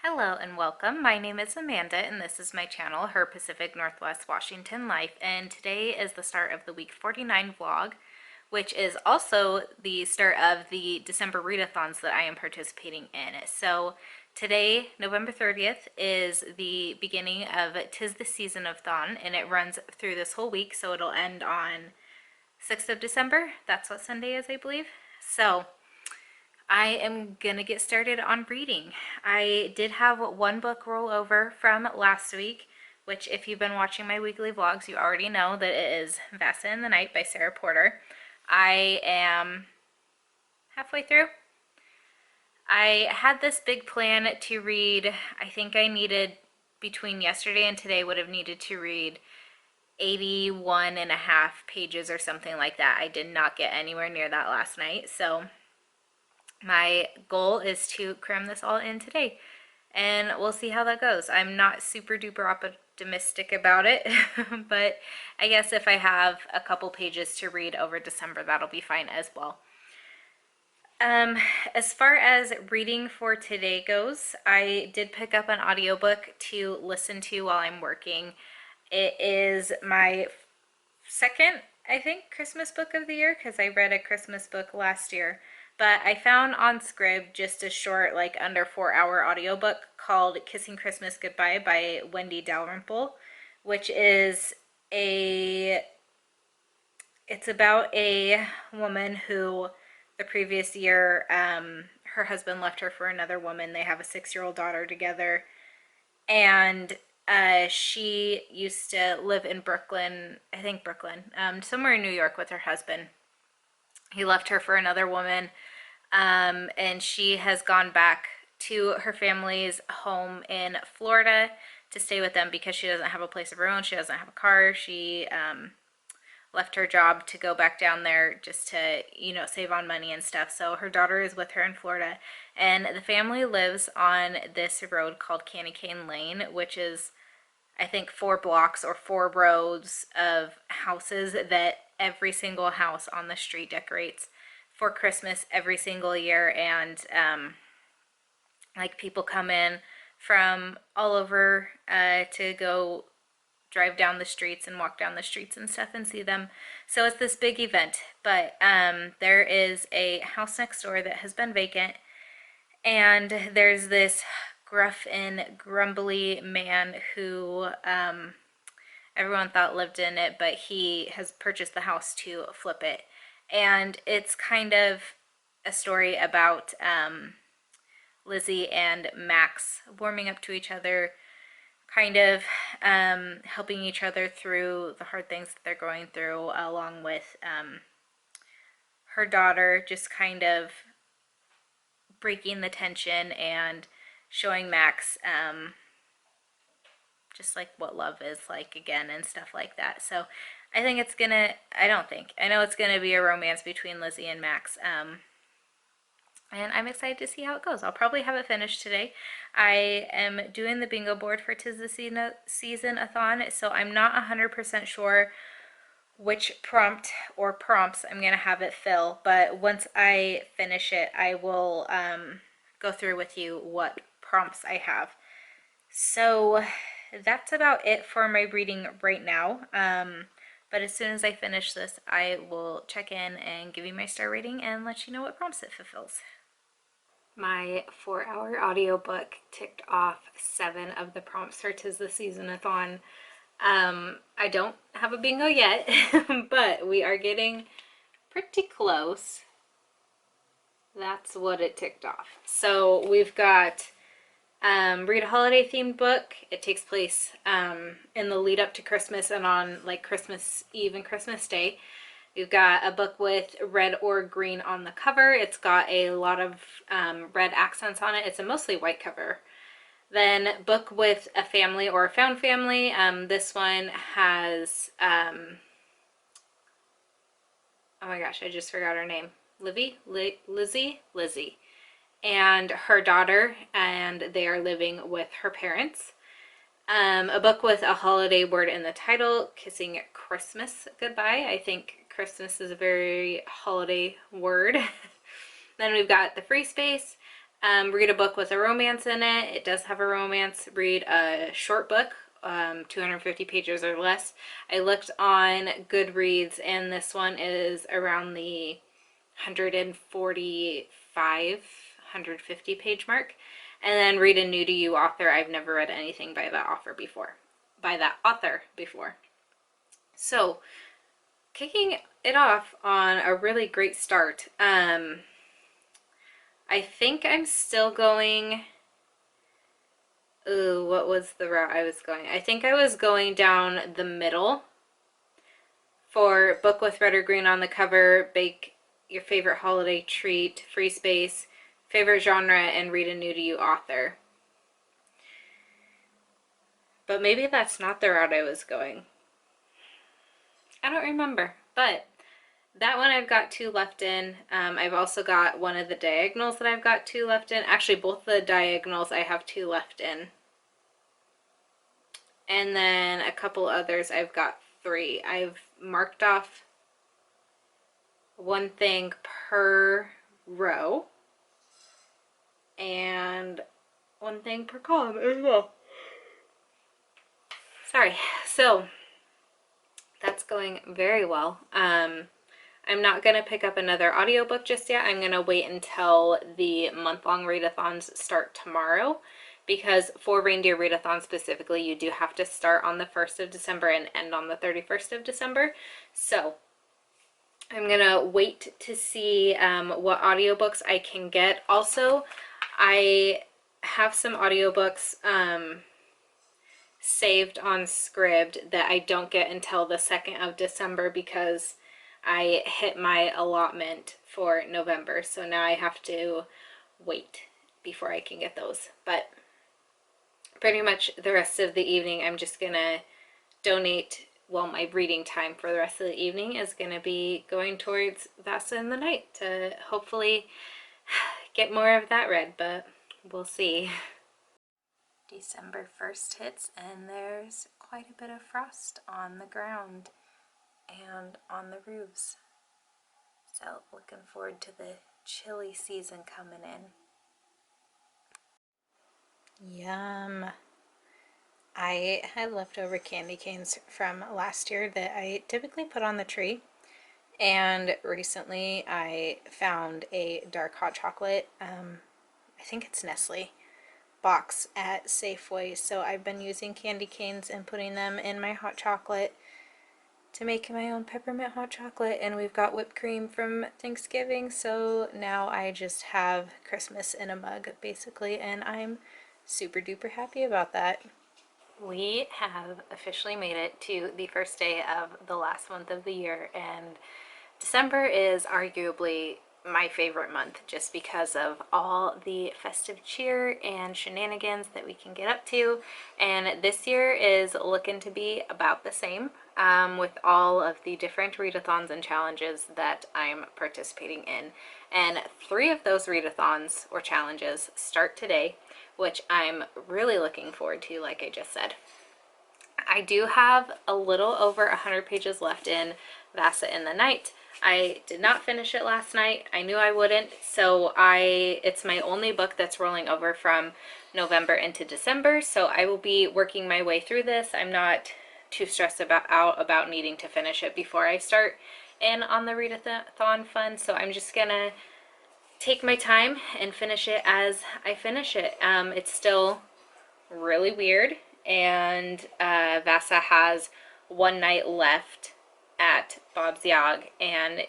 Hello and welcome. My name is Amanda and this is my channel, Her Pacific Northwest Washington Life, and today is the start of the week 49 vlog, which is also the start of the December readathons that I am participating in. So today, November 30th, is the beginning of Tistheseasonathon, and it runs through this whole week, so it'll end on 6th of December. That's what Sunday is, I believe. So I am gonna get started on reading. I did have one book roll over from last week, which if you've been watching my weekly vlogs, you already know that it is Vasa in the Night by Sarah Porter. I am halfway through. I had this big plan to read. I think I needed, between yesterday and today, would have needed to read 81 and a half pages or something like that. I did not get anywhere near that last night, so my goal is to cram this all in today, and we'll see how that goes. I'm not super duper optimistic about it, but I guess if I have a couple pages to read over December, that'll be fine as well. As far as reading for today goes, I did pick up an audiobook to listen to while I'm working. It is my second, I think, Christmas book of the year, because I read a Christmas book last year. But I found on Scrib just a short, like under 4-hour audiobook called Kissing Christmas Goodbye by Wendy Dalrymple, which is it's about a woman who the previous year, her husband left her for another woman. They have a 6-year-old daughter together, and she used to live in Brooklyn, I think Brooklyn, somewhere in New York with her husband. He left her for another woman, and she has gone back to her family's home in Florida to stay with them because she doesn't have a place of her own. She doesn't have a car. She left her job to go back down there just to, save on money and stuff. So her daughter is with her in Florida, and the family lives on this road called Candy Cane Lane, which is, I think, 4 blocks or 4 rows of houses that every single house on the street decorates for Christmas every single year. And like, people come in from all over to go drive down the streets and walk down the streets and stuff and see them. So it's this big event. But there is a house next door that has been vacant, and there's this gruff and grumbly man who everyone thought lived in it, but he has purchased the house to flip it. And it's kind of a story about Lizzie and Max warming up to each other, kind of helping each other through the hard things that they're going through, along with her daughter just kind of breaking the tension and showing Max just like what love is like again and stuff like that. So I think it's gonna, I know it's gonna be a romance between Lizzie and Max. And I'm excited to see how it goes. I'll probably have it finished today. I am doing the bingo board for Tistheseasonathon, so I'm not 100% sure which prompt or prompts I'm going to have it fill, but once I finish it, I will go through with you what prompts I have. So that's about it for my reading right now. But as soon as I finish this, I will check in and give you my star rating and let you know what prompts it fulfills. My 4-hour audiobook ticked off 7 of the prompts for Tistheseasonathon. I don't have a bingo yet, but we are getting pretty close. That's what it ticked off. So we've got read a holiday themed book. It takes place in the lead up to Christmas and on like Christmas Eve and Christmas Day. We've got a book with red or green on the cover. It's got a lot of red accents on it. It's a mostly white cover. Then book with a family or a found family. This one has, oh my gosh, I just forgot her name. Lizzie, and her daughter, and they are living with her parents. A book with a holiday word in the title, Kissing Christmas Goodbye. I think Christmas is a very holiday word. Then we've got the free space, Read a book with a romance in it. It does have a romance. Read a short book, 250 pages or less. I looked on Goodreads, and this one is around the 145, 150 page mark. And then read a new to you author. I've never read anything by that author before. So, kicking it off on a really great start. I think I'm still going. Ooh, what was the route I was going? I think I was going down the middle for book with red or green on the cover, bake your favorite holiday treat, free space, favorite genre, and read a new to you author. But maybe that's not the route I was going. I don't remember, but that one I've got 2 left in. I've also got one of the diagonals that I've got 2 left in. Actually, both the diagonals I have 2 left in. And then a couple others I've got 3. I've marked off one thing per row and one thing per column as well. Sorry. So that's going very well. I'm not going to pick up another audiobook just yet. I'm going to wait until the month-long readathons start tomorrow, because for Reindeer Readathon specifically, you do have to start on the 1st of December and end on the 31st of December. So I'm going to wait to see what audiobooks I can get. Also, I have some audiobooks saved on Scribd that I don't get until the 2nd of December because I hit my allotment for November, so now I have to wait before I can get those. But pretty much the rest of the evening I'm just gonna donate, well, my reading time for the rest of the evening is gonna be going towards Vasa in the Night to hopefully get more of that read, but we'll see. December 1st hits and there's quite a bit of frost on the ground and on the roofs. So looking forward to the chilly season coming in. Yum. I had leftover candy canes from last year that I typically put on the tree, and recently I found a dark hot chocolate, I think it's Nestle, box at Safeway, so I've been using candy canes and putting them in my hot chocolate to make my own peppermint hot chocolate, and we've got whipped cream from Thanksgiving, so now I just have Christmas in a mug basically, and I'm super duper happy about that. We have officially made it to the first day of the last month of the year, and December is arguably my favorite month just because of all the festive cheer and shenanigans that we can get up to, and this year is looking to be about the same, with all of the different readathons and challenges that I'm participating in. And 3 of those readathons or challenges start today, which I'm really looking forward to, like I just said. I do have a little over 100 pages left in Vasa in the Night. I did not finish it last night. I knew I wouldn't, so it's my only book that's rolling over from November into December, so I will be working my way through this. I'm not too stressed about needing to finish it before I start in on the readathon fun, so I'm just gonna take my time and finish it as I finish it. It's still really weird, and Vasa has one night left at Bob's Yog, and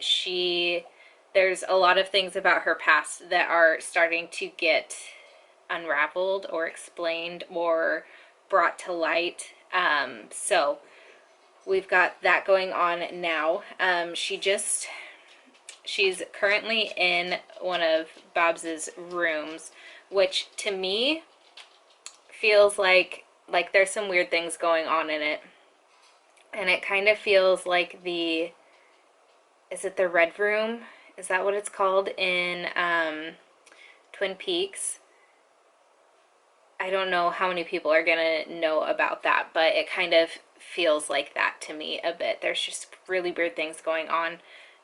there's a lot of things about her past that are starting to get unraveled or explained or brought to light. So we've got that going on now. She's currently in one of Bob's rooms, which to me feels like there's some weird things going on in it. And it kind of feels like is it the Red Room? Is that what it's called in Twin Peaks? I don't know how many people are gonna know about that, but it kind of feels like that to me a bit. There's just really weird things going on.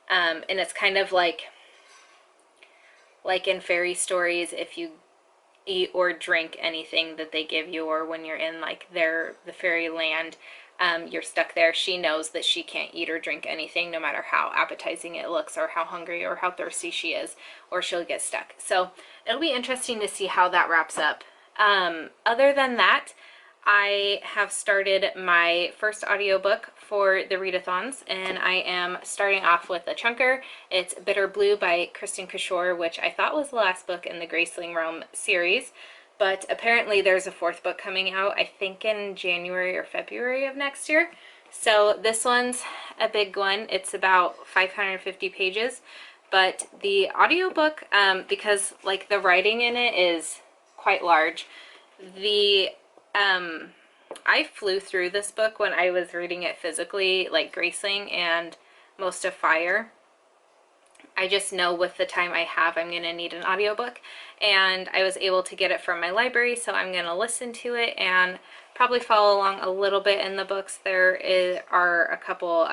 And it's kind of like like in fairy stories, if you eat or drink anything that they give you, or when you're in like the fairy land, you're stuck there. She knows that she can't eat or drink anything no matter how appetizing it looks or how hungry or how thirsty she is, or she'll get stuck. So it'll be interesting to see how that wraps up. Other than that, I have started my first audiobook for the readathons, and I am starting off with a chunker. It's Bitter Blue by Kristen Kishore, which I thought was the last book in the Graceling Realm series, but apparently there's a fourth book coming out, I think in January or February of next year. So this one's a big one. It's about 550 pages, but the audiobook, because like the writing in it is quite large, I flew through this book when I was reading it physically, like Graceling and most of Fire. I just know with the time I have, I'm going to need an audiobook, and I was able to get it from my library, so I'm going to listen to it and probably follow along a little bit in the books. Are a couple,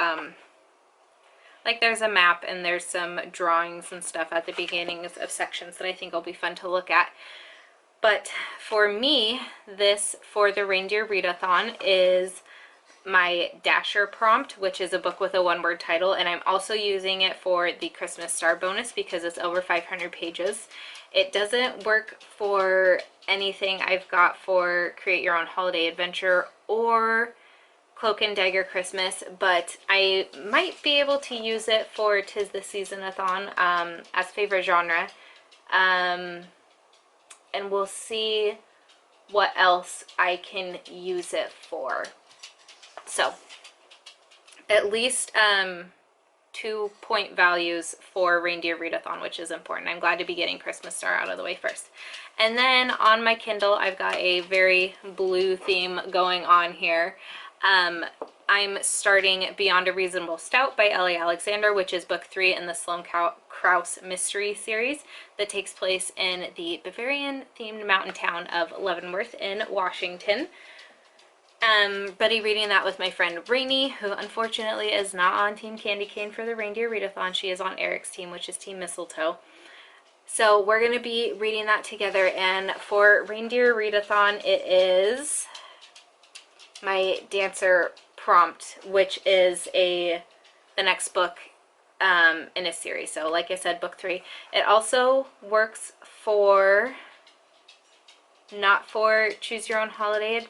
like there's a map and there's some drawings and stuff at the beginnings of sections that I think will be fun to look at. But for me, this for the Reindeer Readathon is my Dasher prompt, which is a book with a one-word title, and I'm also using it for the Christmas Star bonus because it's over 500 pages. It doesn't work for anything I've got for Create Your Own Holiday Adventure or Cloak and Dagger Christmas, but I might be able to use it for Tistheseasonathon as favorite genre. And we'll see what else I can use it for. So at least 2-point values for Reindeer Readathon, which is important. I'm glad to be getting Christmas Star out of the way first. And then on my Kindle, I've got a very blue theme going on here. I'm starting Beyond a Reasonable Doubt by Ellie Alexander, which is book 3 in the Sloane Krause mystery series that takes place in the Bavarian-themed mountain town of Leavenworth in Washington. Buddy reading that with my friend Rainey, who unfortunately is not on Team Candy Cane for the Reindeer Readathon. She is on Eric's team, which is Team Mistletoe. So we're going to be reading that together, and for Reindeer Readathon, it is my Dancer prompt, which is the next book in a series. So like I said, book 3. It also works for, not for Choose Your Own Holiday.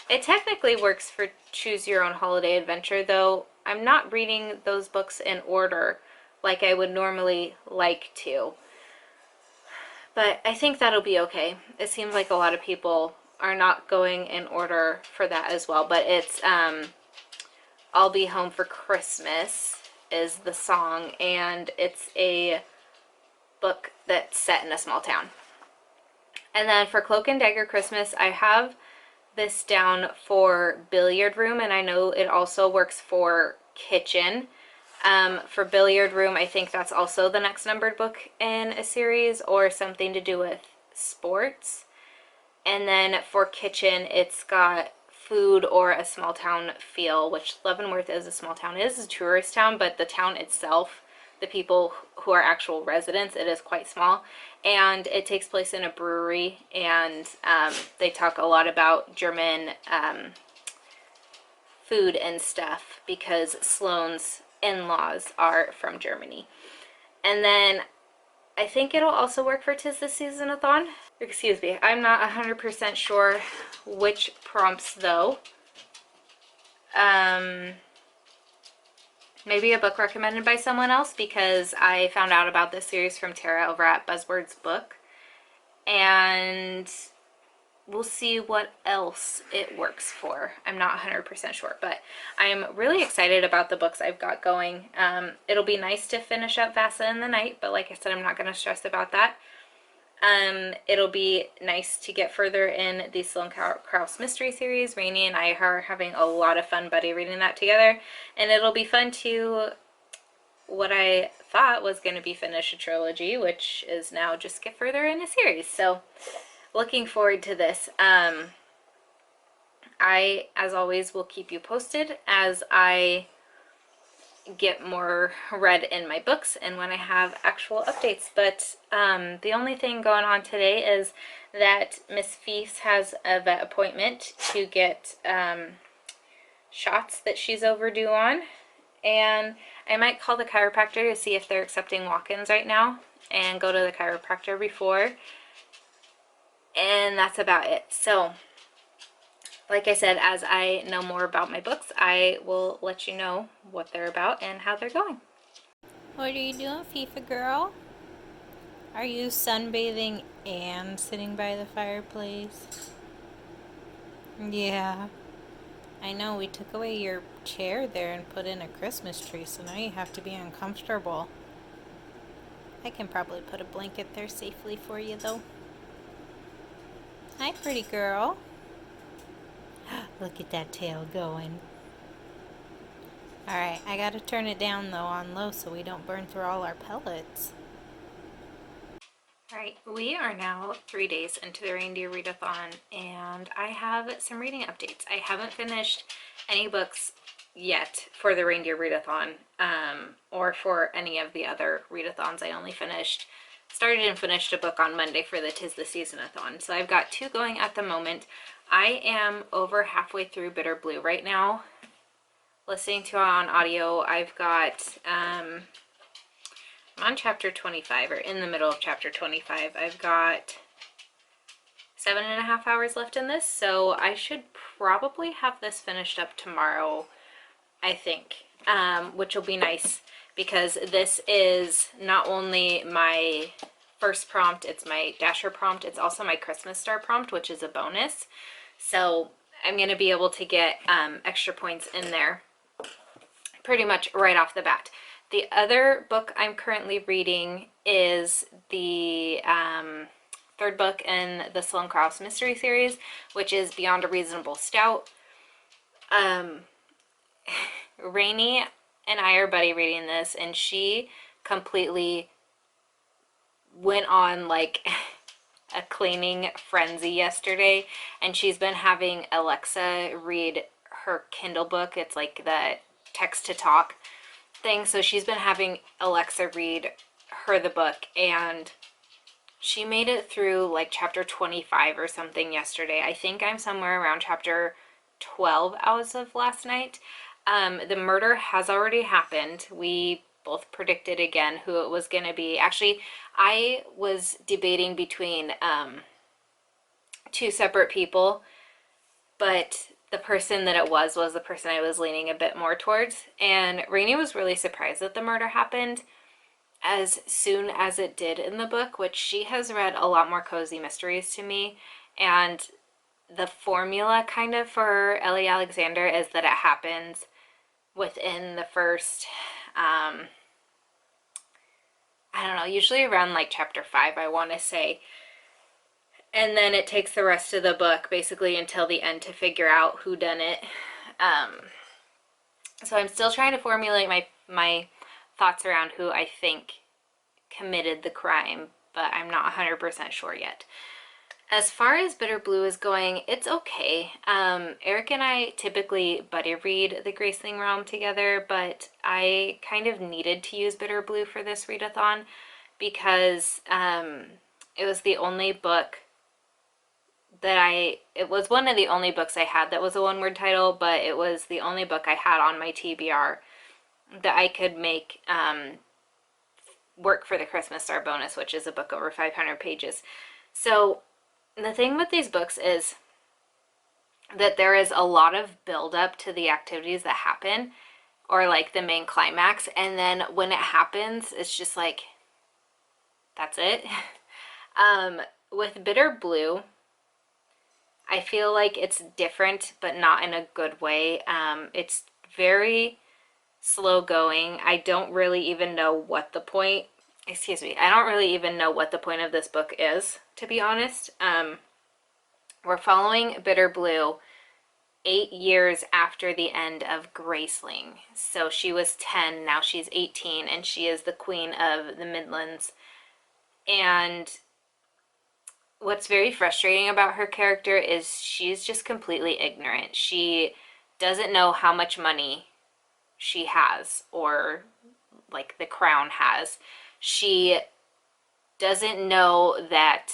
It technically works for Choose Your Own Holiday Adventure, though I'm not reading those books in order like I would normally like to. But I think that'll be okay. It seems like a lot of people are not going in order for that as well. But it's I'll Be Home for Christmas is the song, and it's a book that's set in a small town. And then for Cloak and Dagger Christmas, I have this down for Billiard Room, and I know it also works for Kitchen. For Billiard Room, I think that's also the next numbered book in a series or something to do with sports. And then for Kitchen, it's got food or a small town feel, which Leavenworth is a small town. It is a tourist town, but the town itself, the people who are actual residents, it is quite small. And it takes place in a brewery, and they talk a lot about German food and stuff because Sloane's in-laws are from Germany. And then I think it'll also work for Tistheseasonathon. Excuse me, I'm not 100% sure which prompts though. Maybe a book recommended by someone else, because I found out about this series from Tara over at Buzzwords Book. And we'll see what else it works for. I'm not 100% sure, but I'm really excited about the books I've got going. It'll be nice to finish up Vasa in the Night, but like I said, I'm not going to stress about that. It'll be nice to get further in the Sloane Krause mystery series. Rainey and I are having a lot of fun buddy reading that together, and it'll be fun to, what I thought was going to be finish a trilogy, which is now just get further in a series. So looking forward to this. I, as always, will keep you posted as I get more read in my books and when I have actual updates. But the only thing going on today is that Miss Feast has a vet appointment to get shots that she's overdue on, and I might call the chiropractor to see if they're accepting walk-ins right now and go to the chiropractor before, and that's about it. So like I said, as I know more about my books, I will let you know what they're about and how they're going. What are you doing, FIFA girl? Are you sunbathing and sitting by the fireplace? Yeah. I know, we took away your chair there and put in a Christmas tree, so now you have to be uncomfortable. I can probably put a blanket there safely for you, though. Hi, pretty girl. Look at that tail going. Alright, I gotta turn it down, though, on low so we don't burn through all our pellets. Alright, we are now 3 days into the Reindeer Readathon, and I have some reading updates. I haven't finished any books yet for the Reindeer Readathon, or for any of the other readathons. I only started and finished a book on Monday for the Tistheseasonathon. So I've got 2 going at the moment. I am over halfway through Bitter Blue right now. Listening to it on audio, I've got, I'm on chapter 25, or in the middle of chapter 25. I've got 7.5 hours left in this, so I should probably have this finished up tomorrow, I think, which will be nice, because this is not only my first prompt, it's my Dasher prompt, it's also my Christmas Star prompt, which is a bonus. So I'm going to be able to get extra points in there pretty much right off the bat. The other book I'm currently reading is the 3rd book in the Sloane Krause mystery series, which is Beyond a Reasonable Doubt. Rainey and I are buddy reading this, and she completely went on like a cleaning frenzy yesterday, and she's been having Alexa read her Kindle book. It's like the text to talk thing, so she's been having Alexa read her the book, and she made it through like chapter 25 or something yesterday. I think I'm somewhere around chapter 12 as of last night. The murder has already happened. We both predicted again who it was going to be. Actually, I was debating between 2 separate people, but the person that it was the person I was leaning a bit more towards. And Rainey was really surprised that the murder happened as soon as it did in the book, which she has read a lot more cozy mysteries to me. And the formula kind of for Ellie Alexander is that it happens within the first, I don't know, usually around like chapter 5, I want to say. And then it takes the rest of the book basically until the end to figure out who done it. So I'm still trying to formulate my thoughts around who I think committed the crime, but I'm not 100% sure yet. As far as Bitter Blue is going, it's okay. Eric and I typically buddy read the Graceling Realm together, but I kind of needed to use Bitter Blue for this readathon because it was the only book it was one of the only books I had that was a one-word title, but it was the only book I had on my TBR that I could make work for the Christmas Star bonus, which is a book over 500 pages. So the thing with these books is that there is a lot of build-up to the activities that happen, or like the main climax, and then when it happens, it's just like, that's it. With Bitter Blue, I feel like it's different, but not in a good way. It's very slow going. I don't really even know what the point, I don't really even know what the point of this book is, to be honest. We're following Bitter Blue 8 years after the end of Graceling. So she was 10, now she's 18, and she is the queen of the Midlands. And what's very frustrating about her character is she's just completely ignorant. She doesn't know how much money she has, or like the crown has. She doesn't know that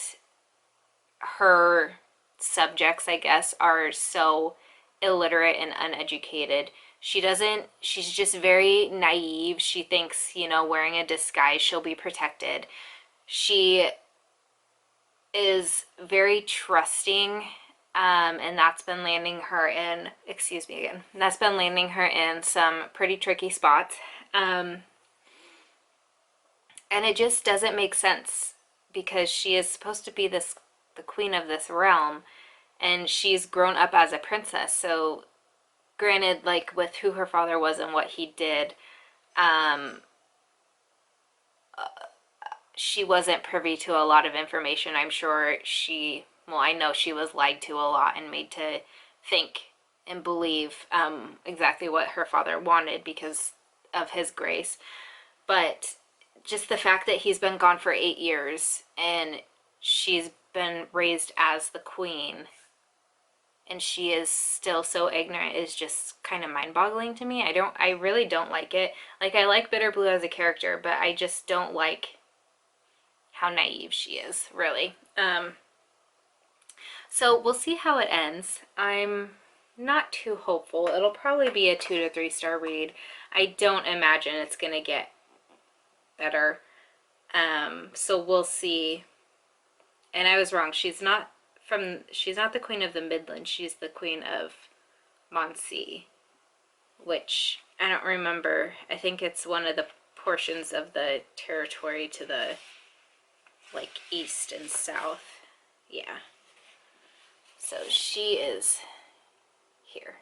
her subjects, I guess, are so illiterate and uneducated. She's just very naive. She thinks, you know, wearing a disguise, she'll be protected. She is very trusting, and that's been landing her in, excuse me again, that's been landing her in some pretty tricky spots. And it just doesn't make sense because she is supposed to be the queen of this realm, and she's grown up as a princess. So granted, like with who her father was and what he did, she wasn't privy to a lot of information. I'm sure I know she was lied to a lot and made to think and believe exactly what her father wanted because of his grace. But just the fact that he's been gone for 8 years and she's been raised as the queen and she is still so ignorant is just kind of mind-boggling to me. I really don't like it. Like, I like Bitterblue as a character, but I just don't like how naive she is, really. So we'll see how it ends. I'm not too hopeful. It'll probably be a 2 to 3 star read. I don't imagine it's gonna get better. So we'll see. And I was wrong. She's not the queen of the Midlands. She's the queen of Monsea, which I don't remember. I think it's one of the portions of the territory to the like east and south. Yeah. So she is here.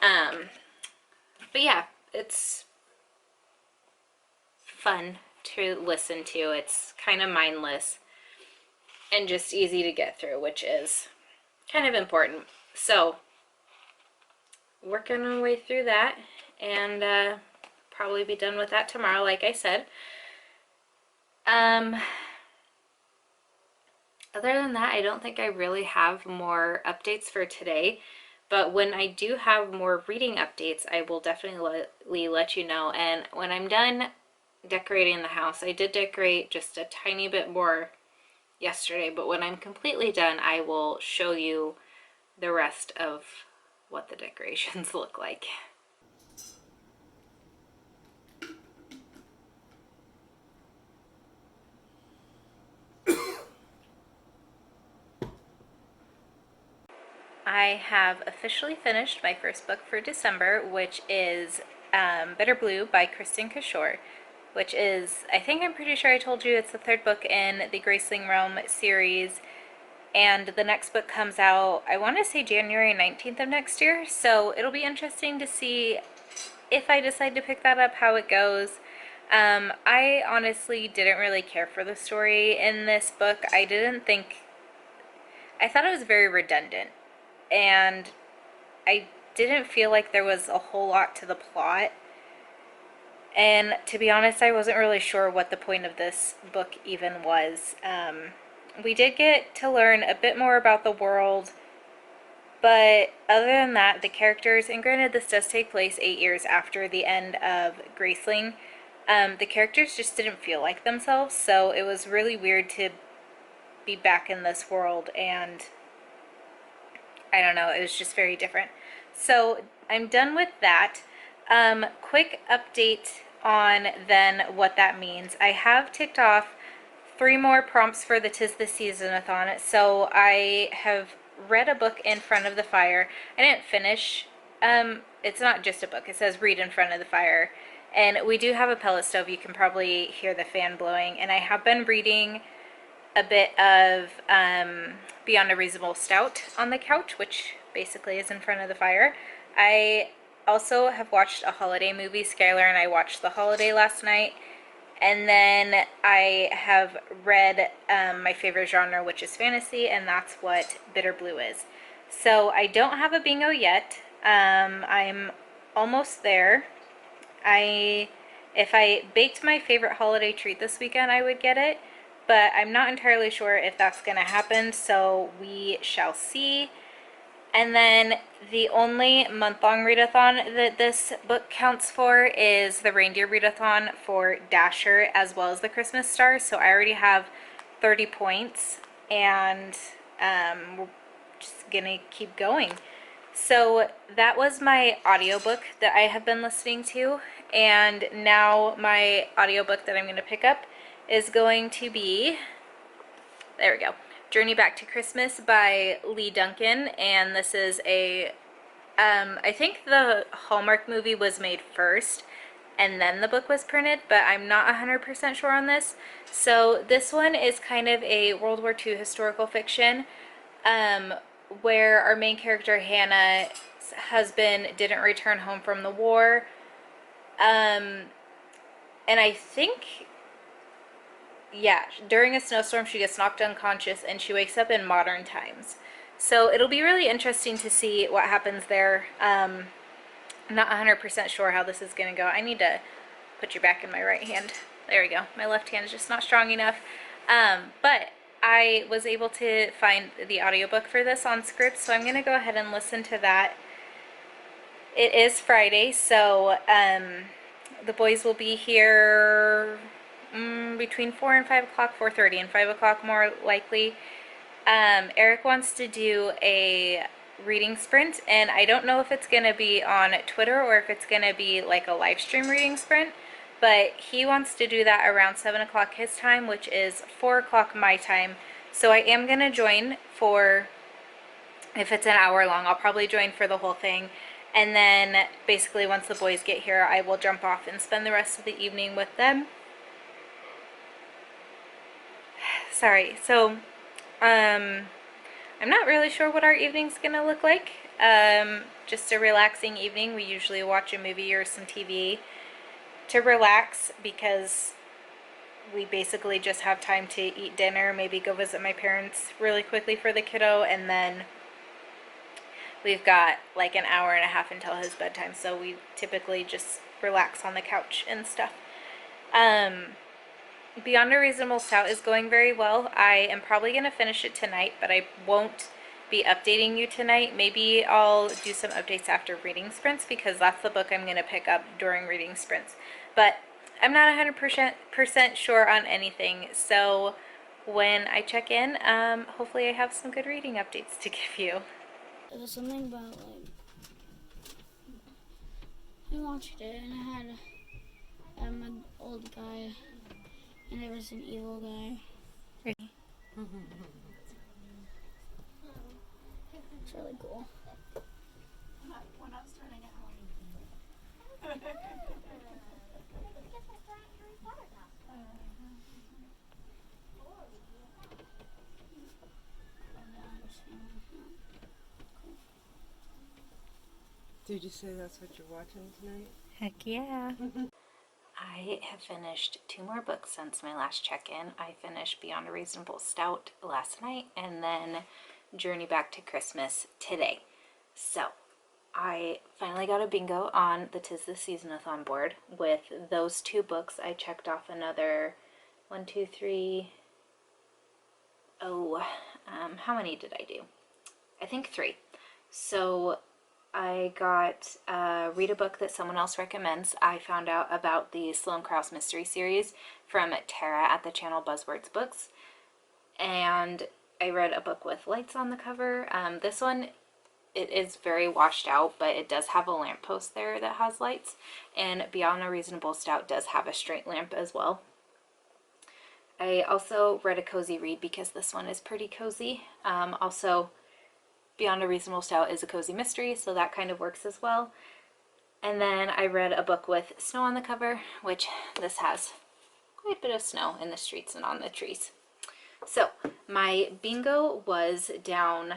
But yeah, it's fun to listen to. It's kind of mindless and just easy to get through, which is kind of important. So working our way through that, and probably be done with that tomorrow, like I said. Other than that, I don't think I really have more updates for today, but when I do have more reading updates, I will definitely let you know. And when I'm done decorating the house, I did decorate just a tiny bit more yesterday, but when I'm completely done, I will show you the rest of what the decorations look like. I have officially finished my first book for December, which is Bitterblue by Kristen Kishore, which is, I'm pretty sure I told you, it's the third book in the Graceling Realm series, and the next book comes out, I want to say January 19th of next year, so it'll be interesting to see if I decide to pick that up, how it goes. I honestly didn't really care for the story in this book. I thought it was very redundant, and I didn't feel like there was a whole lot to the plot. And to be honest, I wasn't really sure what the point of this book even was. We did get to learn a bit more about the world, but other than that, the characters, and granted this does take place 8 years after the end of Graceling, the characters just didn't feel like themselves, so it was really weird to be back in this world, and I don't know, it was just very different. So I'm done with that. Quick update on then what that means. I have ticked off 3 more prompts for the Tistheseasonathon. So I have read a book in front of the fire. I didn't finish. It's not just a book. It says read in front of the fire. And we do have a pellet stove. You can probably hear the fan blowing. And I have been reading a bit of Beyond a Reasonable Doubt on the couch, which basically is in front of the fire. I also have watched a holiday movie. Skylar and I watched The Holiday last night. And then I have read my favorite genre, which is fantasy, and that's what Bitterblue is. So I don't have a bingo yet. I'm almost there. If I baked my favorite holiday treat this weekend, I would get it. But I'm not entirely sure if that's going to happen, so we shall see. And then the only month-long readathon that this book counts for is the Reindeer Readathon for Dasher as well as the Christmas stars. So I already have 30 points, and we're just gonna keep going. So that was my audiobook that I have been listening to, and now my audiobook that I'm going to pick up is going to be, there we go, Journey Back to Christmas by Lee Duncan. And this is a, I think the Hallmark movie was made first and then the book was printed, but I'm not 100% sure on this. So this one is kind of a World War II historical fiction, where our main character Hannah's husband didn't return home from the war, and I think, yeah, during a snowstorm she gets knocked unconscious and she wakes up in modern times. So it'll be really interesting to see what happens there. I'm not 100% sure how this is going to go. I need to put you back in my right hand. There we go. My left hand is just not strong enough. But I was able to find the audiobook for this on Scripps, so I'm going to go ahead and listen to that. It is Friday, so the boys will be here between 4 and 5 o'clock, 4:30 and 5 o'clock more likely. Eric wants to do a reading sprint, and I don't know if it's going to be on Twitter or if it's going to be like a live stream reading sprint, but he wants to do that around 7 o'clock his time, which is 4 o'clock my time. So I am going to join for, if it's an hour long, I'll probably join for the whole thing. And then basically once the boys get here, I will jump off and spend the rest of the evening with them. Sorry, so I'm not really sure what our evening's gonna look like. Just a relaxing evening. We usually watch a movie or some TV to relax because we basically just have time to eat dinner, maybe go visit my parents really quickly for the kiddo, and then we've got like an hour and a half until his bedtime, so we typically just relax on the couch and stuff. Beyond a Reasonable Doubt is going very well. I am probably going to finish it tonight, but I won't be updating you tonight. Maybe I'll do some updates after reading sprints because that's the book I'm going to pick up during reading sprints. But I'm not 100% sure on anything, so when I check in, hopefully I have some good reading updates to give you. It was something about, like, I watched it and it had an old guy and there was an evil guy. It's really cool. We're not starting at home. Did you say that's what you're watching tonight? Heck yeah. I have finished 2 more books since my last check-in. I finished Beyond a Reasonable Doubt last night and then Journey Back to Christmas today. So I finally got a bingo on the Tistheseasonathon board. With those 2 books, I checked off another 1, 2, 3, how many did I do? I think 3. So I got read a book that someone else recommends. I found out about the Sloane Krause mystery series from Tara at the channel Buzzwords Books, and I read a book with lights on the cover. This one, it is very washed out, but it does have a lamppost there that has lights, and Beyond a Reasonable Doubt does have a straight lamp as well. I also read a cozy read because this one is pretty cozy. Also, Beyond a Reasonable Doubt is a cozy mystery, so that kind of works as well. And then I read a book with snow on the cover, which this has quite a bit of snow in the streets and on the trees. So my bingo was down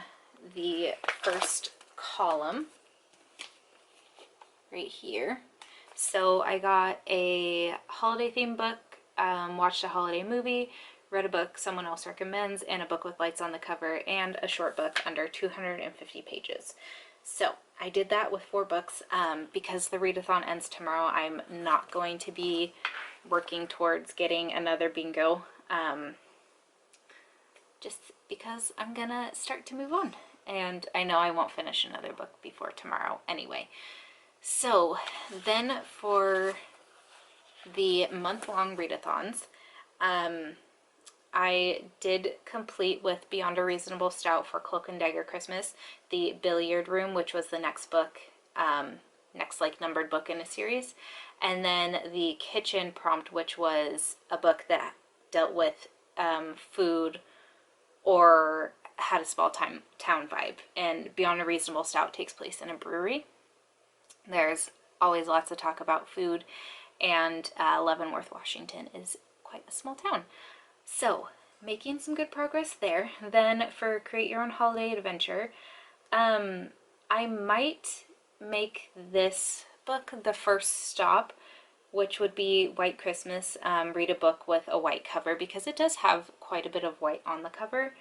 the first column right here. So I got a holiday themed book, watched a holiday movie, read a book someone else recommends, and a book with lights on the cover, and a short book under 250 pages. So I did that with 4 books. Because the readathon ends tomorrow, I'm not going to be working towards getting another bingo, just because I'm gonna start to move on and I know I won't finish another book before tomorrow anyway. So then for the month-long readathons, I did complete with Beyond a Reasonable Doubt for Cloak and Dagger Christmas, the Billiard Room, which was the next book, next like numbered book in a series, and then the Kitchen Prompt, which was a book that dealt with food or had a small town vibe. And Beyond a Reasonable Doubt takes place in a brewery. There's always lots of talk about food, and Leavenworth, Washington is quite a small town. So, making some good progress there. Then for Create Your Own Holiday Adventure, I might make this book the first stop, which would be White Christmas, read a book with a white cover, because it does have quite a bit of white on the cover.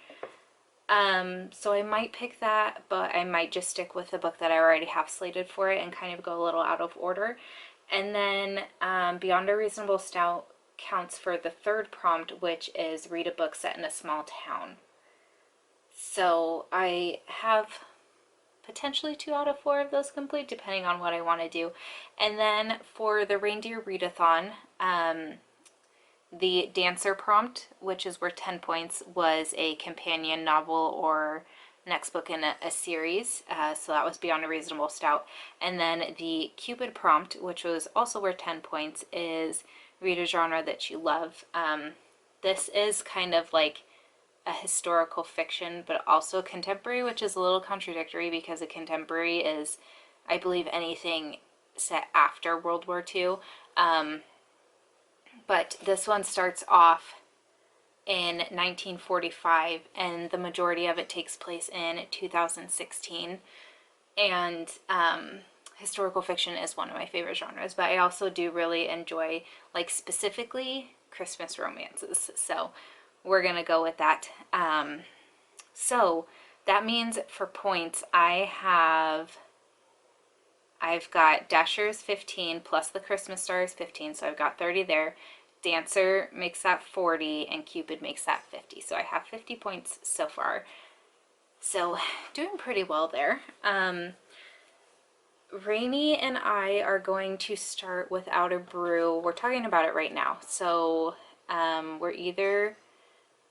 So I might pick that, but I might just stick with the book that I already have slated for it and kind of go a little out of order. And then Beyond a Reasonable Doubt counts for the third prompt, which is read a book set in a small town. So I have potentially 2 out of 4 of those complete, depending on what I want to do. And then for the Reindeer Readathon, the Dancer prompt, which is worth 10 points, was a companion novel or next book in a series, so that was Beyond a Reasonable Doubt. And then the Cupid prompt, which was also worth 10 points, is read a genre that you love. This is kind of like a historical fiction, but also contemporary, which is a little contradictory because a contemporary is, I believe, anything set after World War II. But this one starts off in 1945, and the majority of it takes place in 2016. And historical fiction is one of my favorite genres, but I also do really enjoy, like, specifically Christmas romances. So we're gonna go with that. So that means for points, I've got Dasher's 15 plus the Christmas Star is 15, so I've got 30 there. Dancer makes that 40, and Cupid makes that 50. So I have 50 points so far. So doing pretty well there. Rainey and I are going to start Without a Brew. We're talking about it right now. So we're either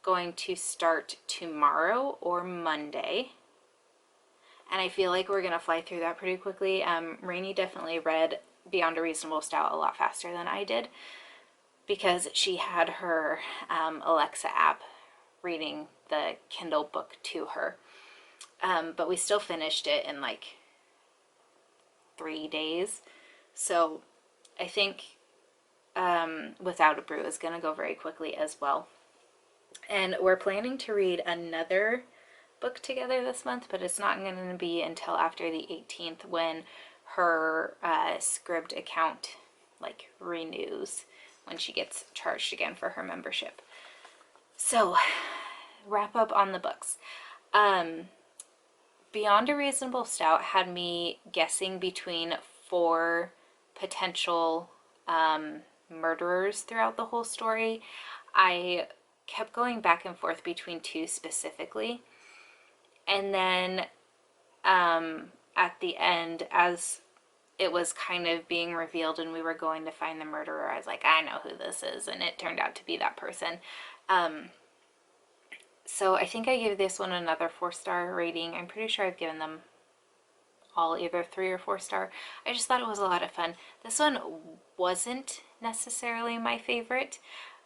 going to start tomorrow or Monday. And I feel like we're going to fly through that pretty quickly. Rainey definitely read Beyond a Reasonable Doubt a lot faster than I did, because she had her Alexa app reading the Kindle book to her. But we still finished it in like 3 days. So I think Without a Brew is going to go very quickly as well. And we're planning to read another book together this month, but it's not going to be until after the 18th, when her Scribd account like renews, when she gets charged again for her membership. So wrap up on the books. Beyond a Reasonable Doubt had me guessing between 4 potential murderers throughout the whole story. I kept going back and forth between 2 specifically. And then at the end, as it was kind of being revealed and we were going to find the murderer, I was like, I know who this is. And it turned out to be that person. So I think I gave this one another 4-star rating. I'm pretty sure I've given them all either 3 or 4-star. I just thought it was a lot of fun. This one wasn't necessarily my favorite,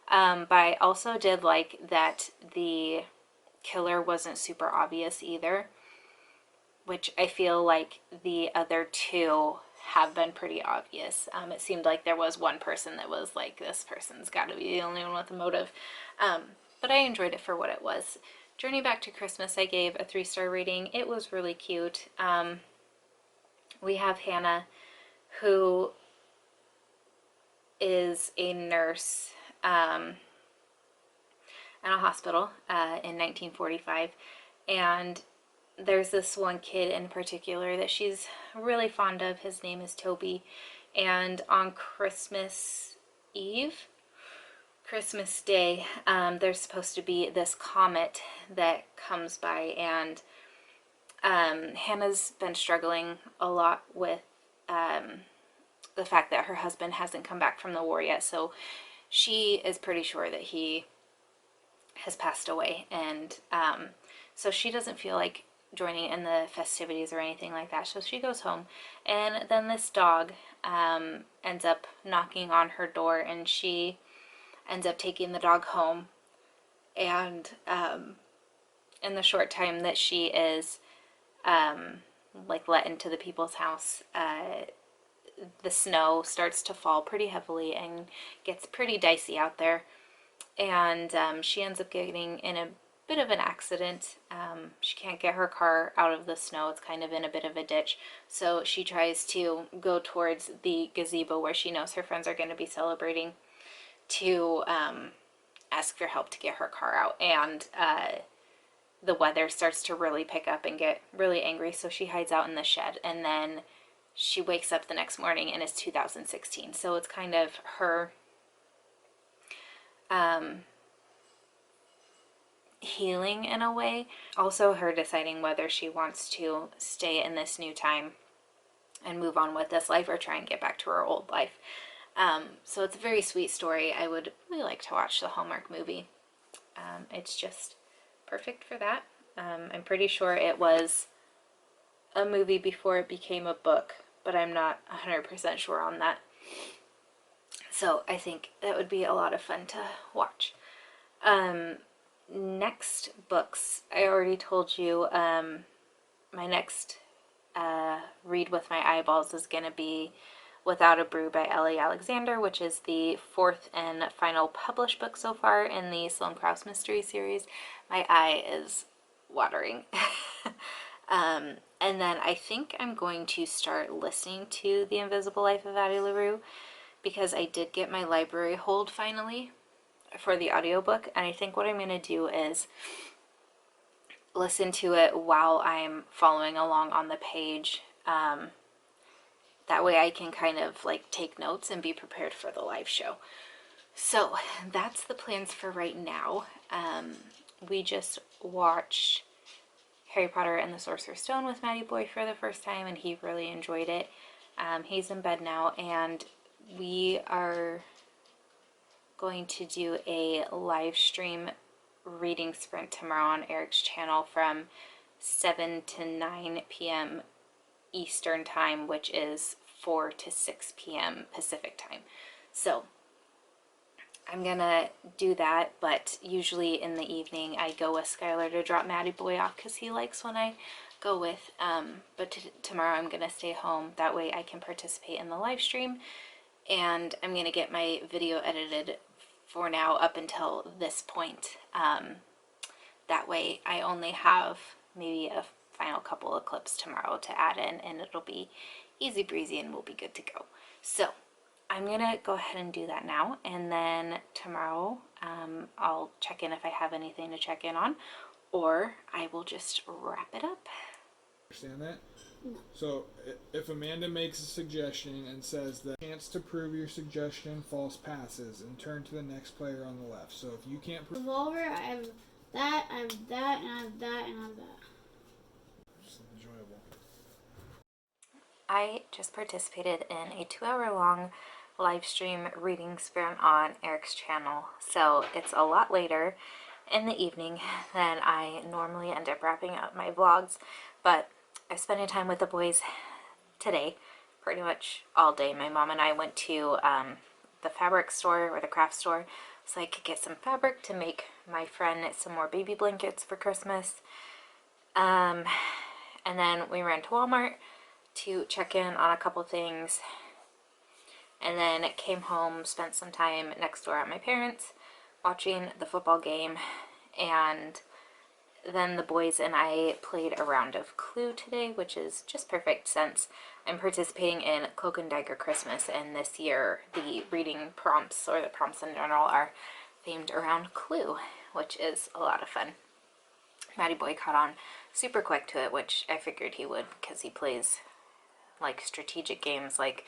but I also did like that the killer wasn't super obvious either, which I feel like the other 2 have been pretty obvious. It seemed like there was one person that was like, this person's got to be the only one with a motive. But I enjoyed it for what it was. Journey Back to Christmas, I gave a 3-star rating. It was really cute. We have Hannah, who is a nurse in a hospital in 1945, and there's this one kid in particular that she's really fond of. His name is Toby, and on Christmas Day, there's supposed to be this comet that comes by, and Hannah's been struggling a lot with the fact that her husband hasn't come back from the war yet, so she is pretty sure that he has passed away, and so she doesn't feel like joining in the festivities or anything like that, so she goes home. And then this dog ends up knocking on her door, and she ends up taking the dog home. And in the short time that she is like let into the people's house, the snow starts to fall pretty heavily and gets pretty dicey out there. And she ends up getting in a bit of an accident. She can't get her car out of the snow. It's kind of in a bit of a ditch. So she tries to go towards the gazebo where she knows her friends are going to be celebrating to ask for help to get her car out. And the weather starts to really pick up and get really angry. So she hides out in the shed, and then she wakes up the next morning and it's 2016. So it's kind of her healing in a way. Also her deciding whether she wants to stay in this new time and move on with this life or try and get back to her old life. So it's a very sweet story. I would really like to watch the Hallmark movie. It's just perfect for that. I'm pretty sure it was a movie before it became a book, but I'm not 100% sure on that. So I think that would be a lot of fun to watch. Next books, I already told you my next read with my eyeballs is going to be Without a Brew by Ellie Alexander, which is the fourth and final published book so far in the Sloane Krause mystery series. My eye is watering. And then I think I'm going to start listening to The Invisible Life of Addie LaRue, because I did get my library hold finally for the audiobook, and I think what I'm going to do is listen to it while I'm following along on the page. That way I can kind of like take notes and be prepared for the live show. So that's the plans for right now. We just watched Harry Potter and the Sorcerer's Stone with Matty Boy for the first time, and he really enjoyed it. He's in bed now, and we are going to do a live stream reading sprint tomorrow on Eric's channel from 7 to 9 p.m. Eastern time, which is 4 to 6 p.m. Pacific time. So I'm gonna do that, but usually in the evening I go with Skylar to drop Matty Boy off because he likes when I go with, but tomorrow I'm gonna stay home. That way I can participate in the live stream, and I'm gonna get my video edited for now up until this point. That way I only have maybe a final couple of clips tomorrow to add in, and it'll be easy breezy and we'll be good to go. So I'm gonna go ahead and do that now, and then tomorrow I'll check in if I have anything to check in on, or I will just wrap it up. Understand that? So if Amanda makes a suggestion and says the chance to prove your suggestion false passes, and turn to the next player on the left. So if you can't prove Revolver, I have that, I have that, and I have that, and I have that. it's enjoyable. I just participated in a 2-hour long live stream reading sprint on Eric's channel, so it's a lot later in the evening than I normally end up wrapping up my vlogs, but I spent time with the boys today, pretty much all day. My mom and I went to the fabric store, or the craft store, so I could get some fabric to make my friend some more baby blankets for Christmas. And then we ran to Walmart to check in on a couple things, and then came home, spent some time next door at my parents' watching the football game, and then the boys and I played a round of Clue today, which is just perfect since I'm participating in Cloak Dagger Christmas, and this year the reading prompts, or the prompts in general, are themed around Clue, which is a lot of fun. Matty Boy caught on super quick to it, which I figured he would because he plays like strategic games like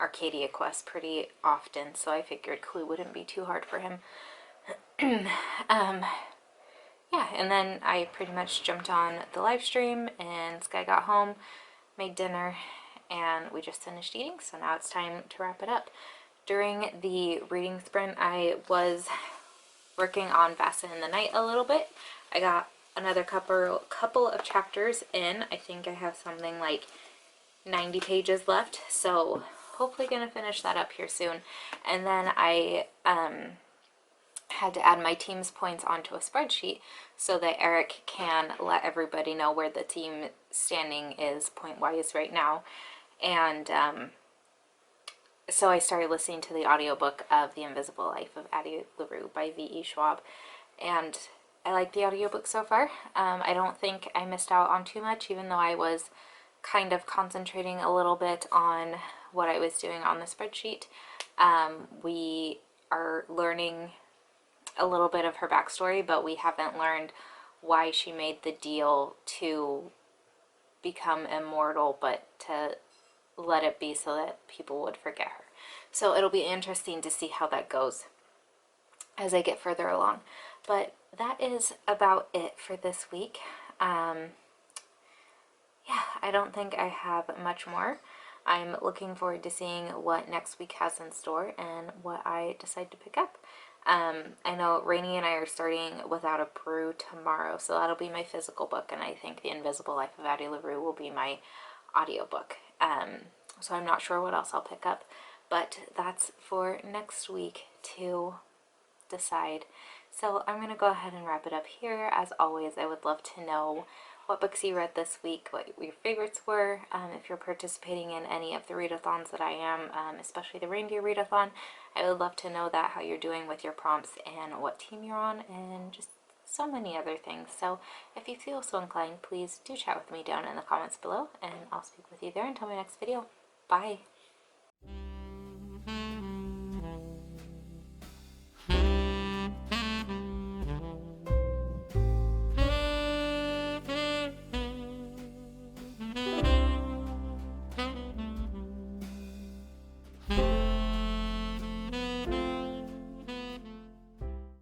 Arcadia Quest pretty often, so I figured Clue wouldn't be too hard for him. yeah, and then I pretty much jumped on the live stream, and Sky got home, made dinner, and we just finished eating, so now it's time to wrap it up. During the reading sprint, I was working on Vasa in the Night a little bit. I got another couple of chapters in. I think I have something like 90 pages left, so hopefully gonna finish that up here soon. And then I had to add my team's points onto a spreadsheet so that Eric can let everybody know where the team standing is point-wise right now. And so I started listening to the audiobook of The Invisible Life of Addie LaRue by V.E. Schwab, and I like the audiobook so far. I don't think I missed out on too much, even though I was kind of concentrating a little bit on what I was doing on the spreadsheet. We are learning a little bit of her backstory, but we haven't learned why she made the deal to become immortal, but to let it be so that people would forget her. So it'll be interesting to see how that goes as I get further along. But that is about it for this week. Yeah, I don't think I have much more. I'm looking forward to seeing what next week has in store and what I decide to pick up. I know Rainey and I are starting Without a Brew tomorrow, so that'll be my physical book, and I think The Invisible Life of Addie LaRue will be my audiobook. So I'm not sure what else I'll pick up, but that's for next week to decide. So I'm going to go ahead and wrap it up here. As always, I would love to know what books you read this week, what your favorites were, if you're participating in any of the readathons that I am, especially the Reindeer Readathon. I would love to know that, how you're doing with your prompts and what team you're on, and just so many other things. So if you feel so inclined, please do chat with me down in the comments below, and I'll speak with you there until my next video. Bye!